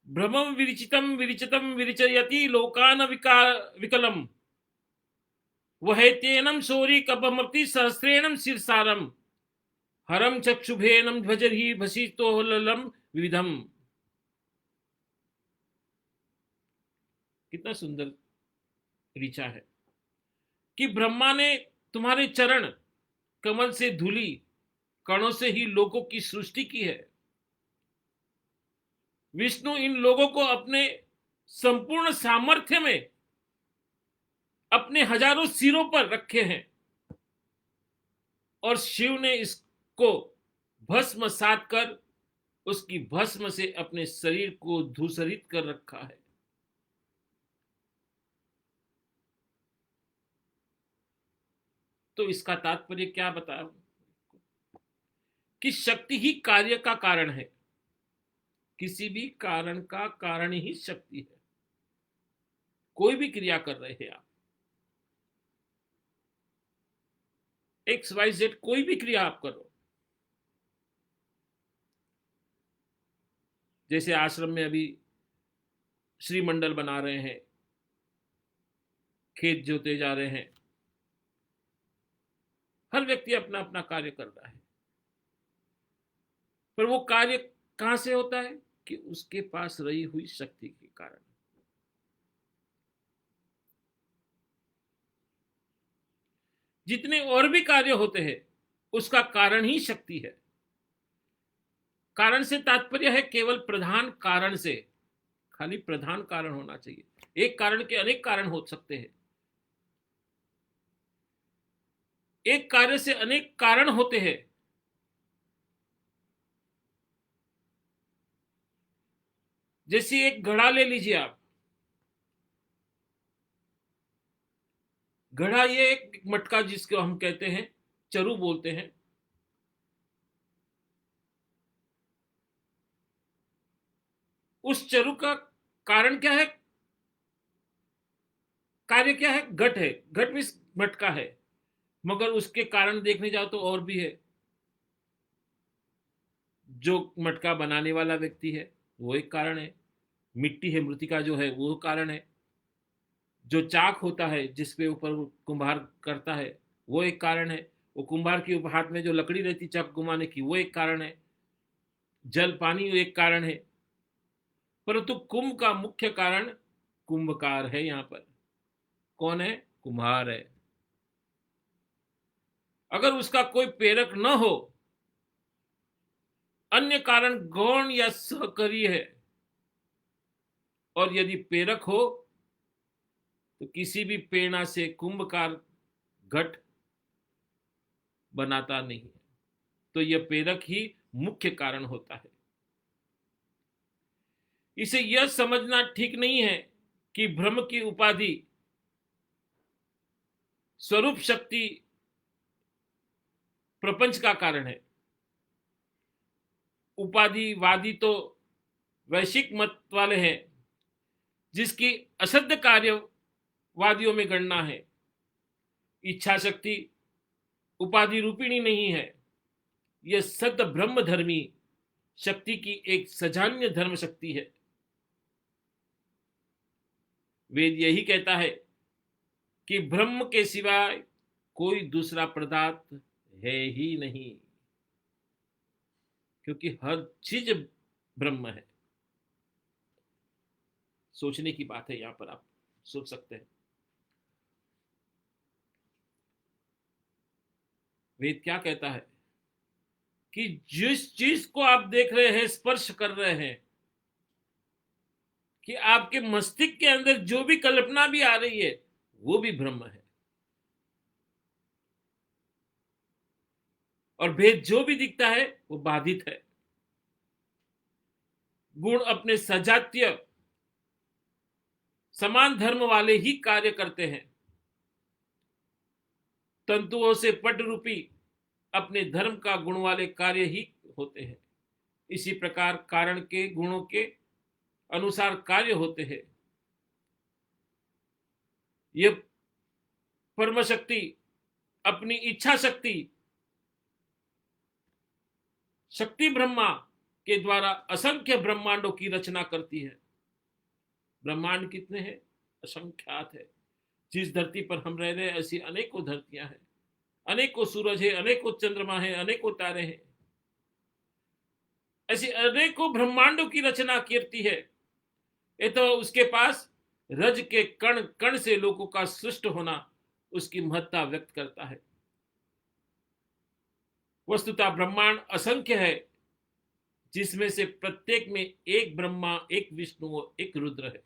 Speaker 1: भ्रमम विरिचितम विरिचितम विरिचयति लोकान विकलम, वहेतेनम शौरी कपमपि सहस्रेणम शीर्षारम, हरम चक्षुभेनम ध्वजरी भसितोलम विविधम। कितना सुंदर ऋचा है कि ब्रह्मा ने तुम्हारे चरण कमल से धूली कणों से ही लोगों की सृष्टि की है। विष्णु इन लोगों को अपने संपूर्ण सामर्थ्य में अपने हजारों सिरों पर रखे हैं, और शिव ने इसको भस्म साध कर उसकी भस्म से अपने शरीर को धूसरित कर रखा है। तो इसका तात्पर्य क्या बताया कि शक्ति ही कार्य का कारण है। किसी भी कारण का कारण ही शक्ति है। कोई भी क्रिया कर रहे हैं आप, एक्स वाई जेड, कोई भी क्रिया आप करो, जैसे आश्रम में अभी श्रीमंडल बना रहे हैं, खेत जोते जा रहे हैं, हर व्यक्ति अपना अपना कार्य कर रहा है, पर वो कार्य कहां से होता है कि उसके पास रही हुई शक्ति के कारण। जितने और भी कार्य होते हैं उसका कारण ही शक्ति है। कारण से तात्पर्य है केवल प्रधान कारण से, खाली प्रधान कारण होना चाहिए। एक कारण के अनेक कारण हो सकते हैं, एक कार्य से अनेक कारण होते हैं। जैसे एक घड़ा ले लीजिए आप। घड़ा ये एक मटका जिसको हम कहते हैं, चरु बोलते हैं। उस चरु का कारण क्या है, कार्य क्या है? घट है। घट मीन्स मटका है। मगर उसके कारण देखने जाओ तो और भी है। जो मटका बनाने वाला व्यक्ति है वो एक कारण है, मिट्टी है, मृतिका जो है वो कारण है, जो चाक होता है जिसपे ऊपर वो कुम्हार करता है वो एक कारण है, वो कुम्हार के हाथ में जो लकड़ी रहती चाक घुमाने की वो एक कारण है, जल पानी एक कारण है। परंतु कुंभ का मुख्य कारण कुंभकार है। यहाँ पर कौन है? कुम्हार है। अगर उसका कोई प्रेरक न हो, अन्य कारण गौण या सहकारी है, और यदि प्रेरक हो तो किसी भी प्रेरणा से कुंभकार घट बनाता नहीं है। तो यह प्रेरक ही मुख्य कारण होता है। इसे यह समझना ठीक नहीं है कि ब्रह्म की उपाधि स्वरूप शक्ति प्रपंच का कारण है। उपाधिवादी तो वैश्विक मत वाले हैं, जिसकी असिद्ध कार्यवादियों में गणना है। इच्छा शक्ति उपाधि रूपिणी नहीं है, यह सद ब्रह्म धर्मी शक्ति की एक सजान्य धर्म शक्ति है। वेद यही कहता है कि ब्रह्म के सिवाय कोई दूसरा पदार्थ है ही नहीं, क्योंकि हर चीज ब्रह्म है। सोचने की बात है, यहां पर आप सोच सकते हैं। वेद क्या कहता है कि जिस चीज को आप देख रहे हैं, स्पर्श कर रहे हैं, कि आपके मस्तिष्क के अंदर जो भी कल्पना भी आ रही है वो भी ब्रह्म है। और भेद जो भी दिखता है वो बाधित है। गुण अपने सजातीय समान धर्म वाले ही कार्य करते हैं। तंतुओं से पट रूपी अपने धर्म का गुण वाले कार्य ही होते हैं। इसी प्रकार कारण के गुणों के अनुसार कार्य होते हैं। यह परम शक्ति अपनी इच्छा शक्ति शक्ति ब्रह्मा के द्वारा असंख्य ब्रह्मांडों की रचना करती है। ब्रह्मांड कितने हैं? असंख्यात है। जिस धरती पर हम रह रहे हैं ऐसी अनेकों धरतियां हैं, अनेकों सूरज है, अनेकों चंद्रमा है, अनेकों तारे हैं। ऐसी अनेकों ब्रह्मांडों की रचना करती है। ये तो उसके पास रज के कण कण से लोगों का सृष्ट होना उसकी महत्ता व्यक्त करता है। वस्तुतः ब्रह्मांड असंख्य है, जिसमें से प्रत्येक में एक ब्रह्मा, एक विष्णु और एक रुद्र है।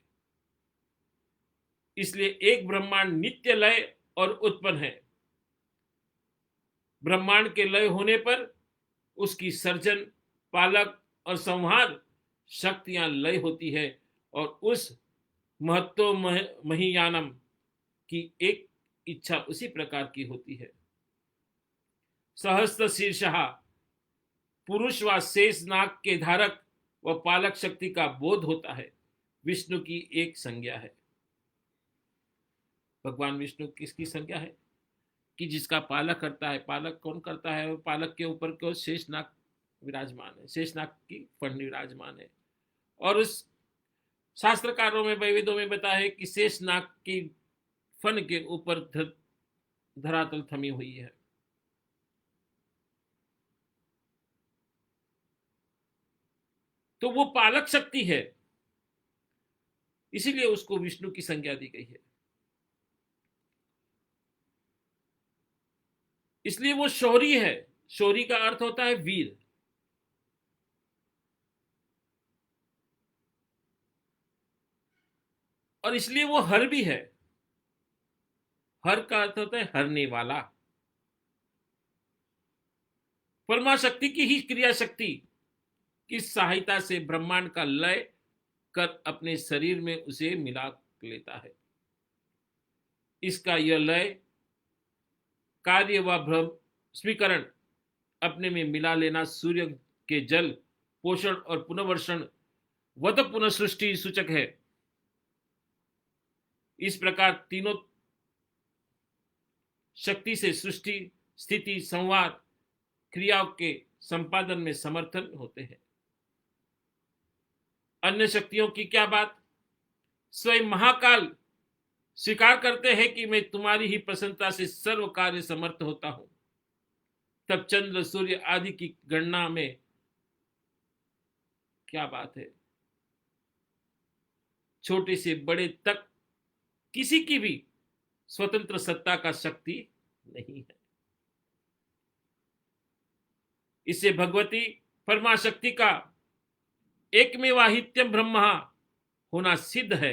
Speaker 1: इसलिए एक ब्रह्मांड नित्य लय और उत्पन्न है। ब्रह्मांड के लय होने पर उसकी सर्जन, पालक और संहार शक्तियां लय होती है, और उस महत्व महियानम की एक इच्छा उसी प्रकार की होती है। सहस्त्र शीर्षः पुरुष व शेष नाग के धारक व पालक शक्ति का बोध होता है। विष्णु की एक संज्ञा है। भगवान विष्णु किसकी संज्ञा है? कि जिसका पालक करता है। पालक कौन करता है? पालक के ऊपर क्यों शेषनाग विराजमान है, शेषनाग की फण विराजमान है। और उस शास्त्रकारों में, वेदों में बताया है कि शेषनाग की फण के ऊपर धरातल थमी हुई है। तो वो पालक शक्ति है, इसीलिए उसको विष्णु की संज्ञा दी गई है। इसलिए वो शौरी है। शौरी का अर्थ होता है वीर। और इसलिए वो हर भी है। हर का अर्थ होता है हरने वाला। परमा शक्ति की ही क्रिया शक्ति की सहायता से ब्रह्मांड का लय कर अपने शरीर में उसे मिला लेता है। इसका यह लय कार्य व भ्रम स्वीकरण अपने में मिला लेना सूर्य के जल पोषण और पुनर्वर्षण वत पुनः सृष्टि सूचक है। इस प्रकार तीनों शक्ति से सृष्टि स्थिति संवाद क्रियाओं के संपादन में समर्थन होते हैं। अन्य शक्तियों की क्या बात। स्वयं महाकाल स्वीकार करते हैं कि मैं तुम्हारी ही प्रसन्नता से सर्व कार्य समर्थ होता हूं। तब चंद्र सूर्य आदि की गणना में क्या बात है। छोटे से बड़े तक किसी की भी स्वतंत्र सत्ता का शक्ति नहीं है। इससे भगवती परमाशक्ति का एकमेवाहित्यम ब्रह्म होना सिद्ध है।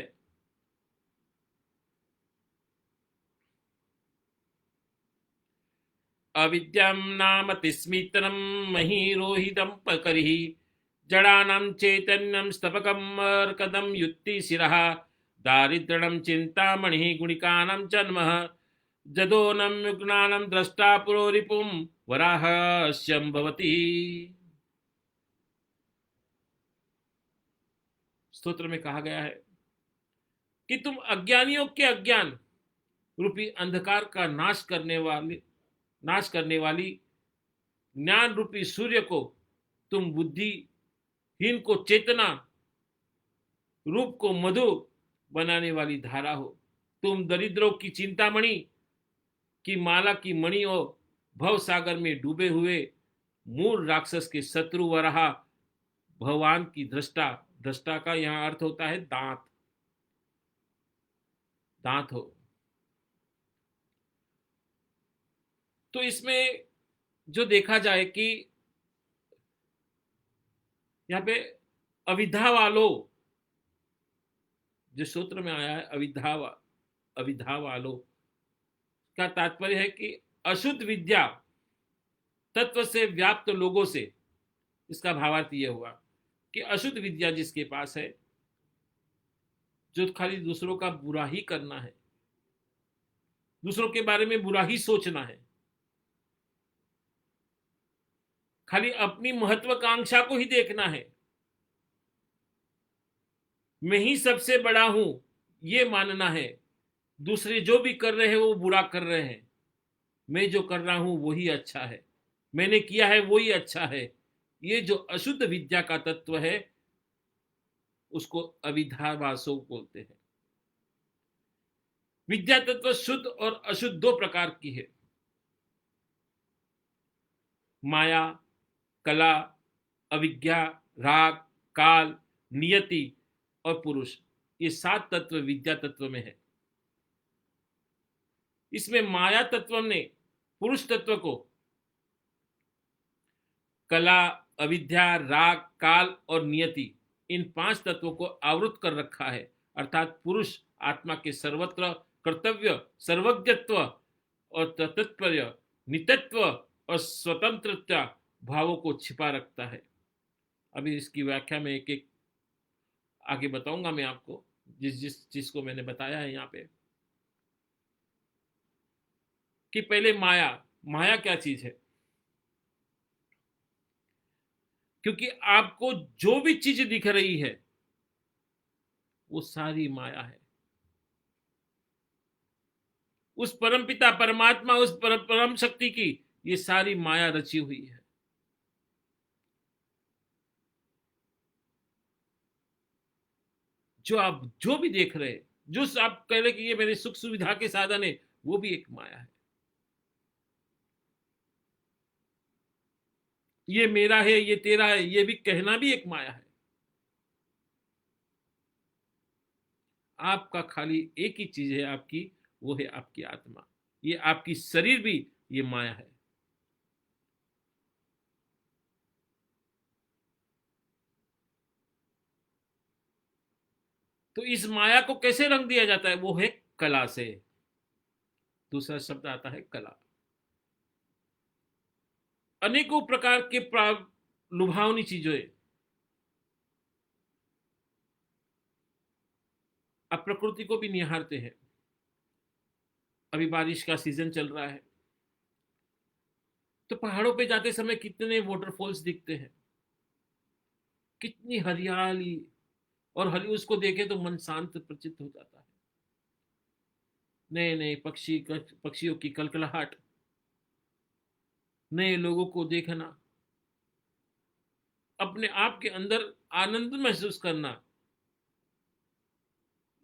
Speaker 1: अविद्यम नाम तिस्मित्रम महीरोहिदम पकरिः जड़ानां चैतन्यम स्तपकम अर्कदम युक्ति शिरः दारिद्र्यम चिंतामणि गुणिकानां जन्मः जदोनम युग्नानम द्रष्टा पुरोरिपुम वराहस्यं भवति। स्तोत्र में कहा गया है कि तुम अज्ञानियों के अज्ञान रूपी अंधकार का नाश करने वाली ज्ञान रूपी सूर्य को तुम बुद्धिहीन को चेतना रूप को मधु बनाने वाली धारा हो। तुम दरिद्रों की चिंतामणि की माला की मणि हो। भव सागर में डूबे हुए मूल राक्षस के शत्रु वराह भगवान की दृष्टा। दृष्टा का यहां अर्थ होता है दांत। दांत हो। तो इसमें जो देखा जाए कि यहां पे अविद्या वालों जो सूत्र में आया है अविद्या वालों का तात्पर्य है कि अशुद्ध विद्या तत्व से व्याप्त लोगों से। इसका भावार्थ यह हुआ कि अशुद्ध विद्या जिसके पास है जो खाली दूसरों का बुरा ही करना है दूसरों के बारे में बुरा ही सोचना है खाली अपनी महत्वाकांक्षा को ही देखना है मैं ही सबसे बड़ा हूं ये मानना है दूसरे जो भी कर रहे हैं वो बुरा कर रहे हैं मैं जो कर रहा हूं वही अच्छा है मैंने किया है वही अच्छा है। ये जो अशुद्ध विद्या का तत्व है उसको अविद्यावासो बोलते हैं। विद्या तत्व शुद्ध और अशुद्ध दो प्रकार की है। माया कला अविद्या राग काल नियति और पुरुष ये 7 तत्व विद्या तत्व में है। इसमें माया तत्व ने पुरुष तत्व को कला अविद्या राग काल और नियति इन 5 तत्वों को आवृत कर रखा है। अर्थात पुरुष आत्मा के सर्वत्र कर्तव्य सर्वज्ञत्व और तत्पर्य नित्यत्व और स्वतंत्रता भावों को छिपा रखता है। अभी इसकी व्याख्या में एक एक आगे बताऊंगा मैं आपको जिस जिस चीज को मैंने बताया है यहाँ पे कि पहले माया क्या चीज है। क्योंकि आपको जो भी चीज दिख रही है वो सारी माया है। उस परमपिता परमात्मा उस परम शक्ति की ये सारी माया रची हुई है। जो आप जो भी देख रहे हैं जो आप कह रहे कि ये मेरे सुख सुविधा के साधन है वो भी एक माया है। ये मेरा है ये तेरा है ये भी कहना भी एक माया है। आपका खाली एक ही चीज है आपकी वो है आपकी आत्मा। ये आपकी शरीर भी ये माया है। तो इस माया को कैसे रंग दिया जाता है? वो है कला से। दूसरा शब्द आता है कला। अनेकों प्रकार के लुभावनी चीजें अब प्रकृति को भी निहारते हैं। अभी बारिश का सीजन चल रहा है, तो पहाड़ों पे जाते समय कितने वाटरफॉल्स दिखते हैं, कितनी हरियाली, और हरी उसको देखे तो मन शांत प्रचित हो जाता है। नए नए पक्षियों की कलकलाहट, नए लोगों को देखना, अपने आप के अंदर आनंद महसूस करना,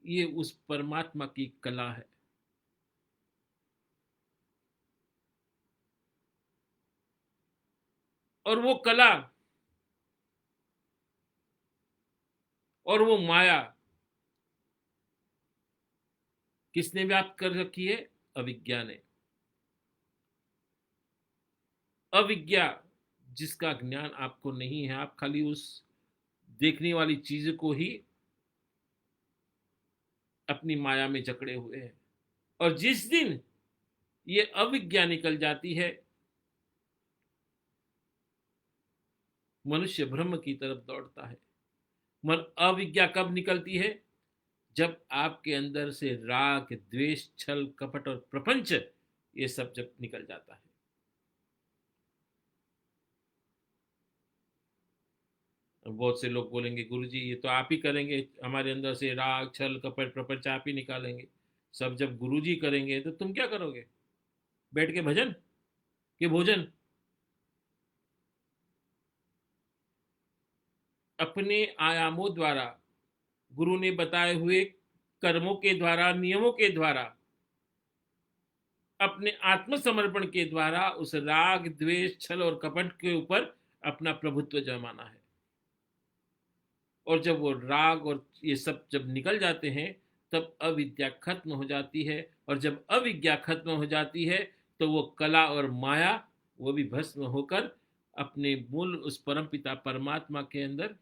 Speaker 1: ये उस परमात्मा की कला है। और वो कला और वो माया किसने व्याप्त कर रखी है? अविज्ञा ने। अविज्ञा, जिसका ज्ञान आपको नहीं है, आप खाली उस देखने वाली चीज को ही अपनी माया में जकड़े हुए हैं। और जिस दिन ये अविज्ञा निकल जाती है, मनुष्य ब्रह्म की तरफ दौड़ता है। मन अविज्ञा कब निकलती है? जब आपके अंदर से राग, द्वेष, छल, कपट और प्रपंच, ये सब जब निकल जाता है। बहुत से लोग बोलेंगे, गुरुजी ये तो आप ही करेंगे, हमारे अंदर से राग, छल, कपट, प्रपंच आप ही निकालेंगे। सब जब गुरुजी करेंगे तो तुम क्या करोगे? बैठ के भजन के भोजन? अपने आयामों द्वारा, गुरु ने बताए हुए कर्मों के द्वारा, नियमों के द्वारा, अपने आत्मसमर्पण के द्वारा उस राग, द्वेष, छल और कपट के ऊपर अपना प्रभुत्व जमाना है। और जब वो राग और ये सब जब निकल जाते हैं, तब अविद्या खत्म हो जाती है। और जब अविद्या खत्म हो जाती है, तो वो कला और माया, वो भी भस्म होकर अपने मूल उस परम पिता परमात्मा के अंदर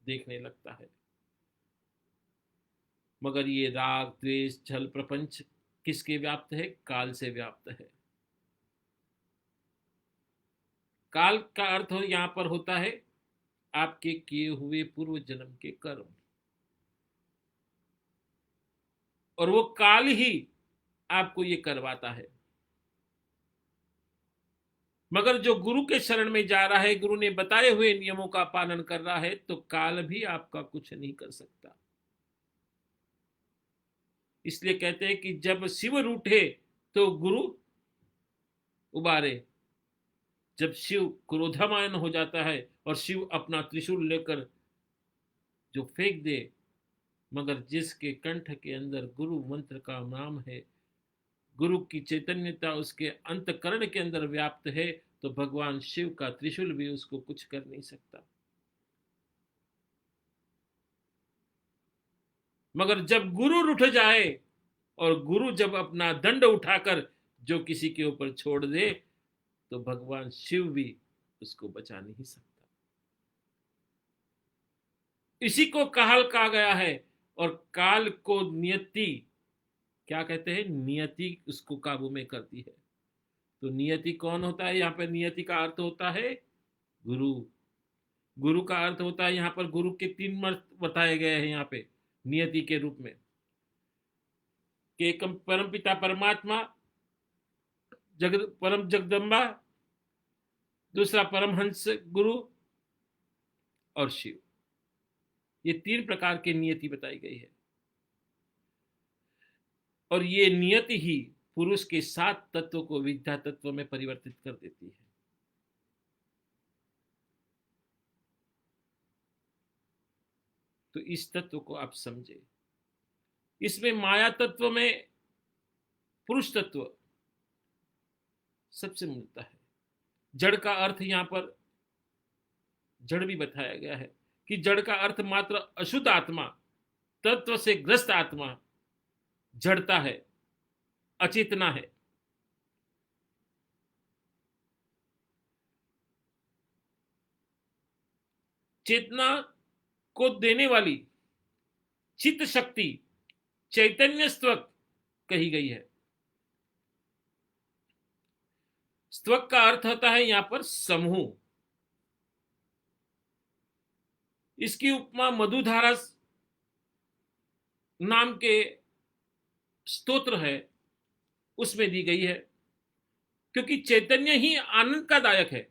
Speaker 1: देखने लगता है। मगर ये राग, द्वेष, छल, प्रपंच किसके व्याप्त है? काल से व्याप्त है। काल का अर्थ यहां पर होता है आपके किए हुए पूर्व जन्म के कर्म। और वो काल ही आपको ये करवाता है। मगर जो गुरु के शरण में जा रहा है, गुरु ने बताए हुए नियमों का पालन कर रहा है, तो काल भी आपका कुछ नहीं कर सकता। इसलिए कहते हैं कि जब शिव रूठे तो गुरु उबारे। जब शिव क्रोधमायन हो जाता है और शिव अपना त्रिशूल लेकर जो फेंक दे, मगर जिसके कंठ के अंदर गुरु मंत्र का नाम है, गुरु की चैतन्यता उसके अंतकरण के अंदर व्याप्त है, तो भगवान शिव का त्रिशूल भी उसको कुछ कर नहीं सकता। मगर जब गुरु रुठ जाए और गुरु जब अपना दंड उठाकर जो किसी के ऊपर छोड़ दे, तो भगवान शिव भी उसको बचा नहीं सकता। इसी को काल कहा गया है। और काल को नियति क्या कहते हैं? नियति उसको काबू में करती है। तो नियति कौन होता है? यहाँ पर नियति का अर्थ होता है गुरु। गुरु का अर्थ होता है, यहाँ पर गुरु के तीन अर्थ बताए गए हैं यहाँ पे नियति के रूप में, कि एक परम पिता परमात्मा, जगत परम जगदम्बा, दूसरा परमहंस गुरु, और शिव। ये तीन प्रकार की नियति बताई गई है। और ये नियति ही पुरुष के सात तत्वों को विद्या तत्व में परिवर्तित कर देती है। तो इस तत्व को आप समझे। इसमें माया तत्व में पुरुष तत्व सबसे मिलता है। जड़ का अर्थ यहां पर जड़ भी बताया गया है कि जड़ का अर्थ मात्र अशुद्ध आत्मा, तत्व से ग्रस्त आत्मा जड़ता है, अचेतना है। चेतना को देने वाली, चित्त शक्ति, चैतन्य स्तवक कही गई है। स्तवक का अर्थ होता है यहां पर समूह। इसकी उपमा मधुधारा नाम के स्तोत्र है उसमें दी गई है, क्योंकि चैतन्य ही आनंद का दायक है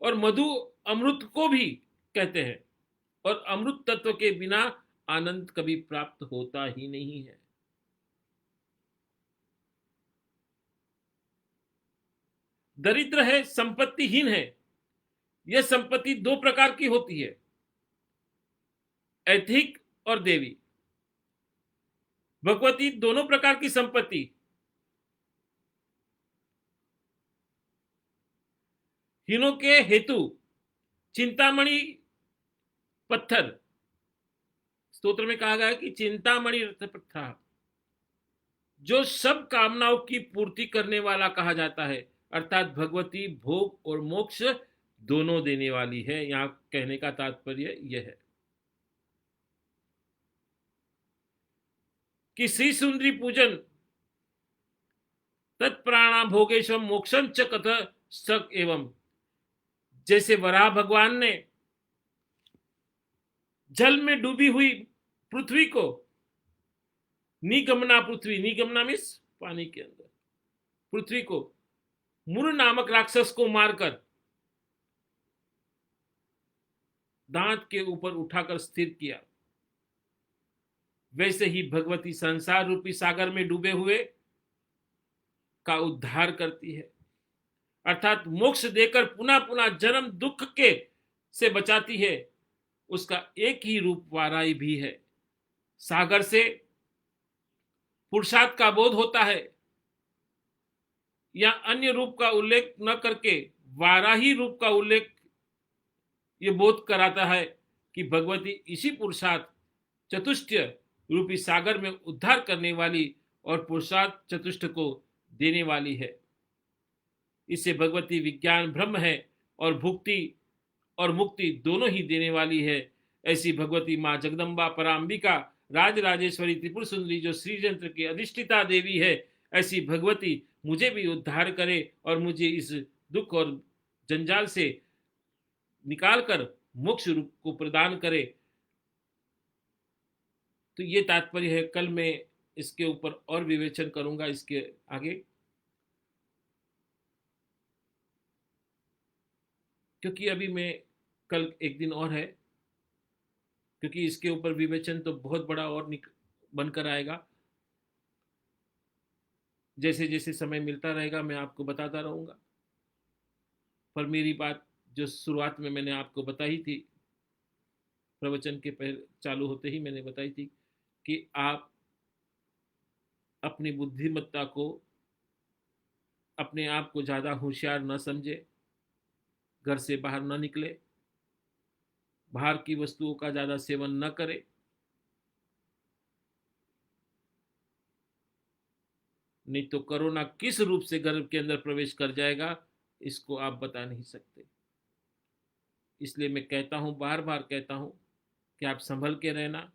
Speaker 1: और मधु अमृत को भी कहते हैं, और अमृत तत्व के बिना आनंद कभी प्राप्त होता ही नहीं है। दरिद्र है, संपत्तिहीन है। यह संपत्ति दो प्रकार की होती है, ऐथिक और देवी। भगवती दोनों प्रकार की संपत्ति, हीनों के हेतु चिंतामणि पत्थर, स्तोत्र में कहा गया है कि चिंतामणि पत्थर, जो सब कामनाओं की पूर्ति करने वाला कहा जाता है, अर्थात भगवती भोग और मोक्ष दोनों देने वाली है। यहां कहने का तात्पर्य यह है कि श्री सुंदरी पूजन तत्प्राणा भोगेशम मोक्षम च कथ सक एवं, जैसे वराह भगवान ने जल में डूबी हुई पृथ्वी को, निगमना पृथ्वी, निगमना मीन्स पानी के अंदर, पृथ्वी को मुर नामक राक्षस को मारकर दांत के ऊपर उठाकर स्थिर किया, वैसे ही भगवती संसार रूपी सागर में डूबे हुए का उद्धार करती है, अर्थात मोक्ष देकर पुनः पुनः जन्म दुख के से बचाती है। उसका एक ही रूप वाराई भी है। सागर से पुरुषार्थ का बोध होता है, या अन्य रूप का उल्लेख न करके वाराही रूप का उल्लेख ये बोध कराता है कि भगवती इसी पुरुषार्थ चतुष्टय रूपी सागर में उद्धार करने वाली और पुरुषार्थ चतुष्ट को देने वाली है। इससे भगवती विज्ञान ब्रह्म है और भुक्ति और मुक्ति दोनों ही देने वाली है। ऐसी भगवती माँ जगदम्बा पराम्बिका राजराजेश्वरी त्रिपुर सुंदरी जो श्री यंत्र की अधिष्ठिता देवी है, ऐसी भगवती मुझे भी उद्धार करे और मुझे इस दुख और जंजाल से निकालकर मोक्ष रूप को प्रदान करे। तो ये तात्पर्य है। कल मैं इसके ऊपर और विवेचन करूंगा इसके आगे, क्योंकि अभी मैं कल एक दिन और है, क्योंकि इसके ऊपर विवेचन तो बहुत बड़ा और बनकर आएगा। जैसे जैसे समय मिलता रहेगा मैं आपको बताता रहूंगा। पर मेरी बात जो शुरुआत में मैंने आपको बताई थी, प्रवचन के पहले चालू होते ही मैंने बताई थी कि आप अपनी बुद्धिमत्ता को, अपने आप को ज़्यादा होशियार न समझे, घर से बाहर न निकले, बाहर की वस्तुओं का ज़्यादा सेवन न करें। नहीं तो कोरोना किस रूप से घर के अंदर प्रवेश कर जाएगा इसको आप बता नहीं सकते। इसलिए मैं कहता हूँ, बार बार कहता हूँ कि आप संभल के रहना,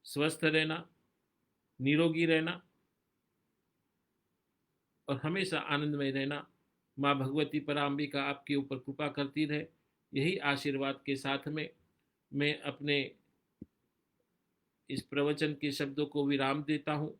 Speaker 1: स्वस्थ रहना, निरोगी रहना और हमेशा आनंदमय रहना। माँ भगवती पराम्बिका आपके ऊपर कृपा करती रहे, यही आशीर्वाद के साथ में मैं अपने इस प्रवचन के शब्दों को विराम देता हूँ।